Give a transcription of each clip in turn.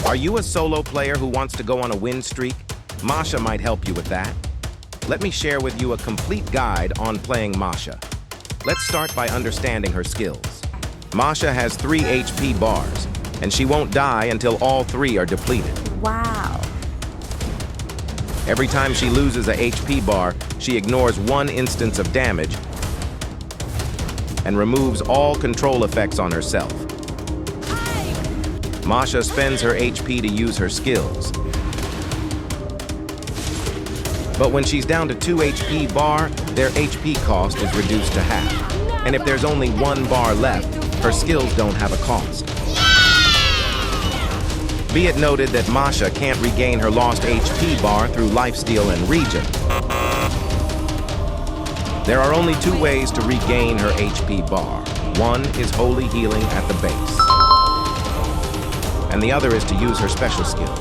Are you a solo player who wants to go on a win streak? Masha might help you with that. Let me share with you a complete guide on playing Masha. Let's start by understanding her skills. Masha has 3 HP bars, and she won't die until all 3 are depleted. Wow. Every time she loses a HP bar, she ignores 1 instance of damage and removes all control effects on herself. Masha spends her HP to use her skills. But when she's down to 2 HP bar, their HP cost is reduced to half. And if there's only 1 bar left, her skills don't have a cost. Be it noted that Masha can't regain her lost HP bar through lifesteal and regen. There are only 2 ways to regain her HP bar. One is holy healing at the base, and the other is to use her special skill.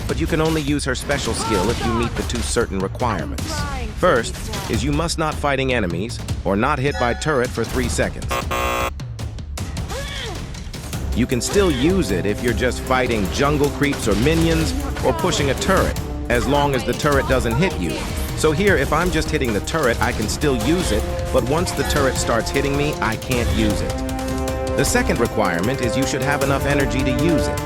But you can only use her special skill if you meet the 2 certain requirements. First is you must not fighting enemies or not hit by turret for 3 seconds. You can still use it if you're just fighting jungle creeps or minions or pushing a turret, as long as the turret doesn't hit you. So here, if I'm just hitting the turret, I can still use it, but once the turret starts hitting me, I can't use it. The second requirement is you should have enough energy to use it.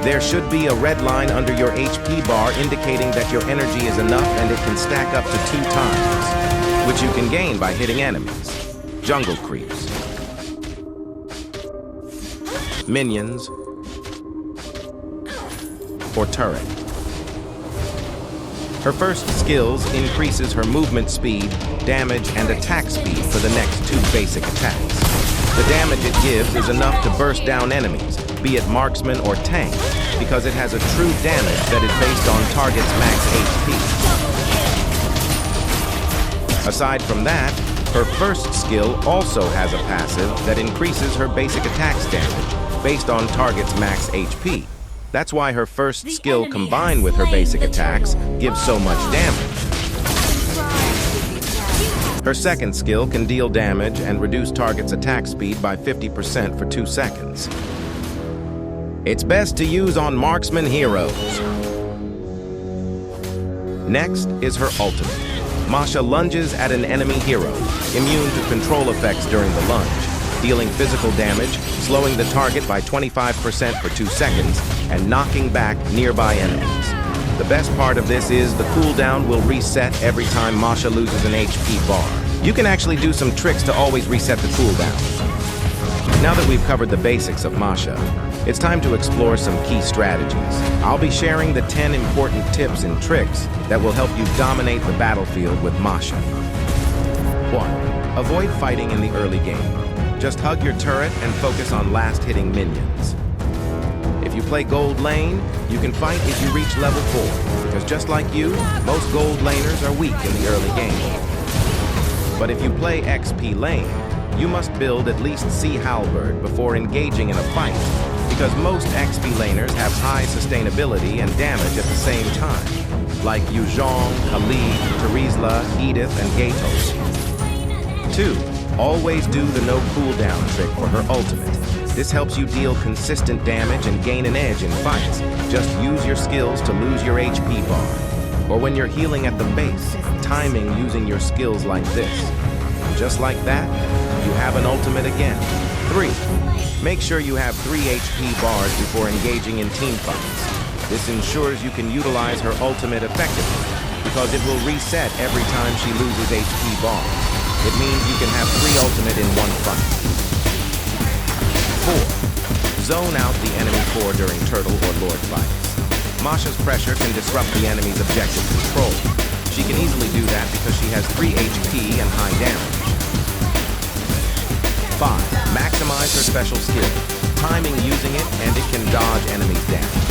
There should be a red line under your HP bar indicating that your energy is enough and it can stack up to 2 times, which you can gain by hitting enemies, jungle creeps, minions, or turret. Her first skills increases her movement speed, damage, and attack speed for the next 2 basic attacks. The damage it gives is enough to burst down enemies, be it marksman or tank, because it has a true damage that is based on target's max HP. Aside from that, her first skill also has a passive that increases her basic attack's damage, based on target's max HP. That's why her first skill combined with her basic attacks gives so much damage. Her second skill can deal damage and reduce target's attack speed by 50% for 2 seconds. It's best to use on marksman heroes. Next is her ultimate. Masha lunges at an enemy hero, immune to control effects during the lunge, dealing physical damage, slowing the target by 25% for 2 seconds, and knocking back nearby enemies. The best part of this is the cooldown will reset every time Masha loses an HP bar. You can actually do some tricks to always reset the cooldown. Now that we've covered the basics of Masha, it's time to explore some key strategies. I'll be sharing the 10 important tips and tricks that will help you dominate the battlefield with Masha. 1. Avoid fighting in the early game. Just hug your turret and focus on last-hitting minions. If you play gold lane, you can fight if you reach level 4, because just like you, most gold laners are weak in the early game. But if you play XP lane, you must build at least C Halberd before engaging in a fight, because most XP laners have high sustainability and damage at the same time, like Yujin, Khalid, Terizla, Edith, and Gatos. 2. Always do the no cooldown trick for her ultimate. This helps you deal consistent damage and gain an edge in fights. Just use your skills to lose your HP bar. Or when you're healing at the base, timing using your skills like this. Just like that, you have an ultimate again. 3. Make sure you have 3 HP bars before engaging in team fights. This ensures you can utilize her ultimate effectively, because it will reset every time she loses HP bars. It means you can have 3 ultimate in one fight. 4. Zone out the enemy core during turtle or lord fights. Masha's pressure can disrupt the enemy's objective control. She can easily do that because she has 3 HP and high damage. 5. Maximize her special skill. Timing using it, and it can dodge enemies' damage.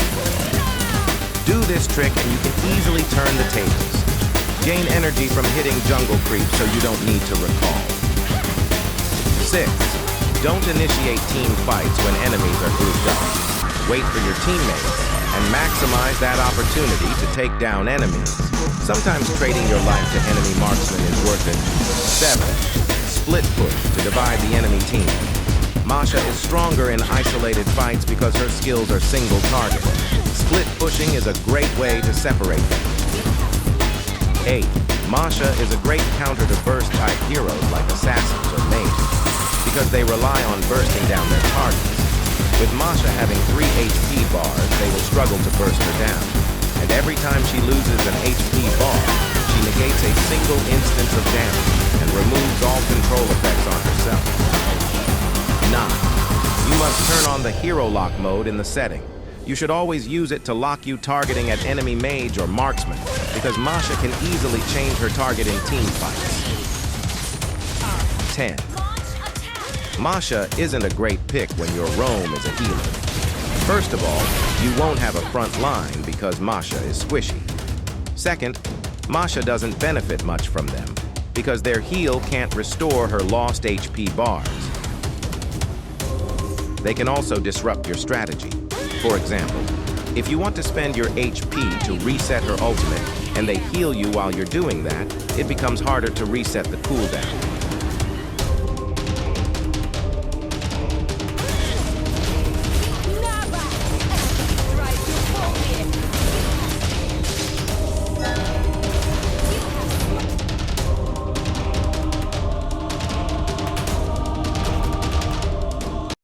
Do this trick and you can easily turn the tables. Gain energy from hitting jungle creeps so you don't need to recall. 6. Don't initiate team fights when enemies are grouped up. Wait for your teammates and maximize that opportunity to take down enemies. Sometimes trading your life to enemy marksman is worth it. 7. Split push to divide the enemy team. Masha is stronger in isolated fights because her skills are single target. Split pushing is a great way to separate them. 8. Masha is a great counter to burst-type heroes like assassins or mages, because they rely on bursting down their targets. With Masha having 3 HP bars, they will struggle to burst her down. And every time she loses an HP bar, she negates a single instance of damage and removes all control effects on herself. 9. You must turn on the Hero Lock mode in the setting. You should always use it to lock you targeting at enemy mage or marksman, because Masha can easily change her target in team fights. 10. Masha isn't a great pick when your roam is a healer. First of all, you won't have a front line because Masha is squishy. Second, Masha doesn't benefit much from them because their heal can't restore her lost HP bars. They can also disrupt your strategy. For example, if you want to spend your HP to reset her ultimate and they heal you while you're doing that, it becomes harder to reset the cooldown.